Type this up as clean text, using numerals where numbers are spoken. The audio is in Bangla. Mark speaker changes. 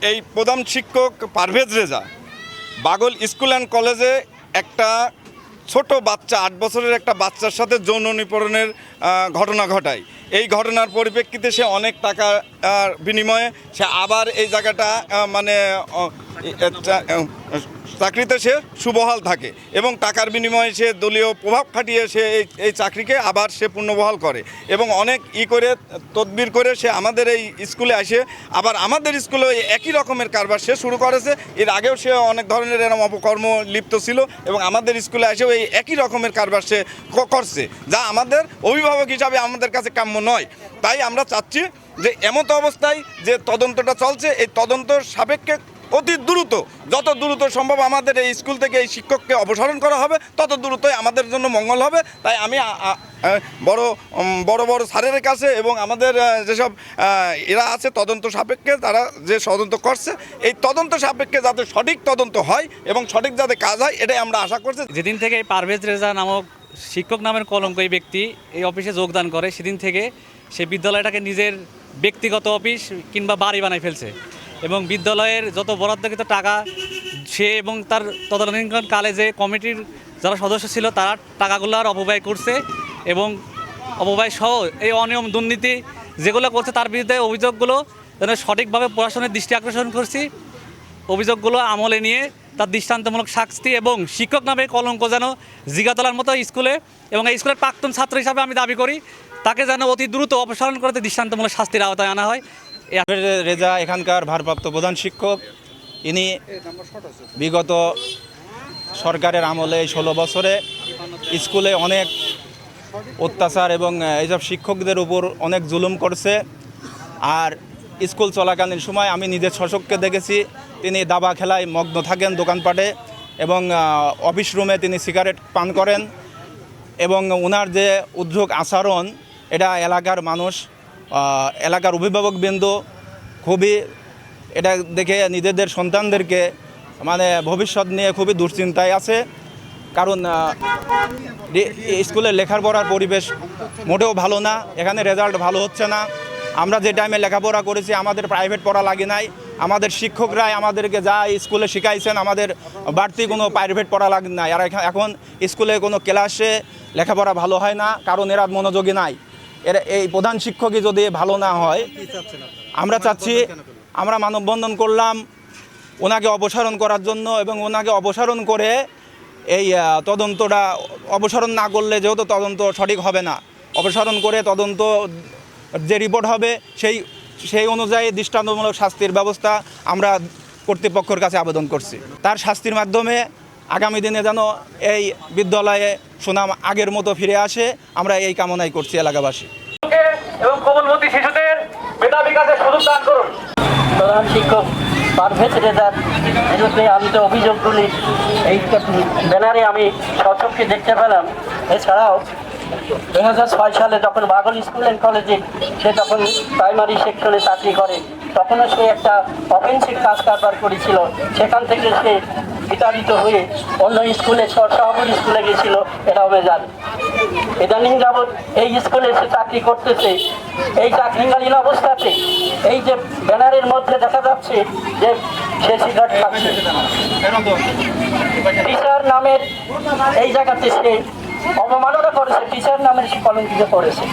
Speaker 1: এই প্রধান শিক্ষক পারভেজ রেজা বাগল স্কুল অ্যান্ড কলেজে একটা ছোট বাচ্চা 8 বছরের একটা বাচ্চার সাথে যৌন নিপীড়নের ঘটনা ঘটায়। এই ঘটনার পরিপ্রেক্ষিতে সে অনেক টাকার বিনিময়ে সে আবার এই জায়গাটা চাকরিতে সে সুবহাল থাকে এবং টাকার বিনিময়ে সে দলীয় প্রভাব খাটিয়ে সে এই চাকরিকে আবার সে পুনর্বহাল করে এবং অনেক করে তদবির করে সে আমাদের এই স্কুলে আসে আবার আমাদের স্কুলে একই রকমের কারবার সে শুরু করেছে। এর আগেও সে অনেক ধরনের এরকম অপকর্ম লিপ্ত ছিল এবং আমাদের স্কুলে এসেও এই একই রকমের কারবার সে করছে, যা আমাদের অভিভাবক হিসাবে আমাদের কাছে কাম্য নয়। তাই আমরা চাচ্ছি যে এমত অবস্থায় যে তদন্তটা চলছে, এই তদন্তর সাপেক্ষে অতি দ্রুত, যত দ্রুত সম্ভব আমাদের এই স্কুল থেকে এই শিক্ষককে অপসারণ করা হবে, তত দ্রুতই আমাদের জন্য মঙ্গল হবে। তাই আমি বড় বড় স্যারের কাছে এবং আমাদের যেসব এরা আছে তদন্ত সাপেক্ষে, তারা যে তদন্ত করছে, এই তদন্ত সাপেক্ষে যাতে সঠিক তদন্ত হয় এবং সঠিক যাতে কাজ হয়, এটাই আমরা আশা করছি।
Speaker 2: যেদিন থেকে এই পারভেজ রেজা নামক শিক্ষক নামের কলঙ্ক এই ব্যক্তি এই অফিসে যোগদান করে, সেদিন থেকে সে বিদ্যালয়টাকে নিজের ব্যক্তিগত অফিস কিংবা বাড়ি বানায় ফেলছে এবং বিদ্যালয়ের যত বরাদ্দকৃত টাকা সে এবং তার তদানীন্তনকালে যে কমিটির যারা সদস্য ছিল তারা টাকাগুলোর অপব্যয় করছে এবং অপব্যয় সহ এই অনিয়ম দুর্নীতি যেগুলো করছে তার বিরুদ্ধে অভিযোগগুলো যেন সঠিকভাবে প্রশাসনের দৃষ্টি আকর্ষণ করছি। অভিযোগগুলো আমলে নিয়ে তার দৃষ্টান্তমূলক শাস্তি এবং শিক্ষক নামে কলঙ্ক যেন জিগাতলার মতো স্কুলে এবং এই স্কুলের প্রাক্তন ছাত্র হিসাবে আমি দাবি করি তাকে যেন অতি দ্রুত অপসারণ করতে দৃষ্টান্তমূলক শাস্তির আওতায় আনা হয়।
Speaker 3: রেজা এখানকার ভারপ্রাপ্ত প্রধান শিক্ষক। ইনি বিগত সরকারের আমলে 16 বছরে স্কুলে অনেক অত্যাচার এবং এইসব শিক্ষকদের উপর অনেক জুলুম করছে। আর স্কুল চলাকালীন সময় আমি নিজের শশককে দেখেছি, তিনি দাবা খেলায় মগ্ন থাকেন দোকানপাটে এবং অফিস রুমে তিনি সিগারেট পান করেন এবং ওনার যে উদ্যোগ আচরণ, এটা এলাকার মানুষ, এলাকার অভিভাবকবৃন্দ খুবই এটা দেখে নিজেদের সন্তানদেরকে মানে ভবিষ্যৎ নিয়ে খুবই দুশ্চিন্তায় আছে। কারণ স্কুলে লেখাপড়ার পরিবেশ মোটেও ভালো না, এখানে রেজাল্ট ভালো হচ্ছে না। আমরা যে টাইমে লেখাপড়া করেছি আমাদের প্রাইভেট পড়া লাগে নাই, আমাদের শিক্ষকরাই আমাদেরকে যা স্কুলে শিখাইছেন আমাদের বাড়তি কোনো প্রাইভেট পড়া লাগে নাই। আর এখন স্কুলে কোনো ক্লাসে লেখাপড়া ভালো হয় না, কারণ এরা মনোযোগী নাই। এর এই প্রধান শিক্ষকই যদি ভালো না হয়, আমরা চাচ্ছি, আমরা মানববন্ধন করলাম ওনাকে অপসারণ করার জন্য এবং ওনাকে অপসারণ করে এই তদন্তটা অপসারণ না করলে যেহেতু তদন্ত সঠিক হবে না, অপসারণ করে তদন্ত যে রিপোর্ট হবে সেই অনুযায়ী দৃষ্টান্তমূলক শাস্তির ব্যবস্থা আমরা কর্তৃপক্ষের কাছে আবেদন করছি। তার শাস্তির মাধ্যমে আগামী দিনে যেন এই বিদ্যালয়ে সুনাম আগের মতো ফিরে আসে, আমরা এই কামনাই করছি এলাকাবাসী।
Speaker 4: এবং কোমলমতি শিশুদের মেধা বিকাশের সুযোগ দান করুন। প্রধান শিক্ষক পারভেজ রেজার বিরুদ্ধে আনিত অভিযোগগুলি এই ব্যানারে আমি সচক্ষে দেখতে পেলাম। এছাড়াও 2006 সালে যখন বাগল স্কুল অ্যান্ড কলেজে সে তখন প্রাইমারি সেকশনে চাকরি করে, তখনও সে একটা অফেন্সিভ কাজ কারবার করেছিল। সেখান থেকে সে বিতাড়িত হয়ে অন্য স্কুলে শহর স্কুলে গেছিল, এটাও মেজাজ। ইদানিং যাবৎ এই স্কুলে সে চাকরি করতেছে। এই চাকরিকালীন অবস্থাতে এই যে ব্যানারের মধ্যে দেখা যাচ্ছে যে সে সিগারেট খাচ্ছে, টিচার নামের এই জায়গাতে সে অবমাননা করেছে, টিচার নামের সে কলঙ্কিত করেছে।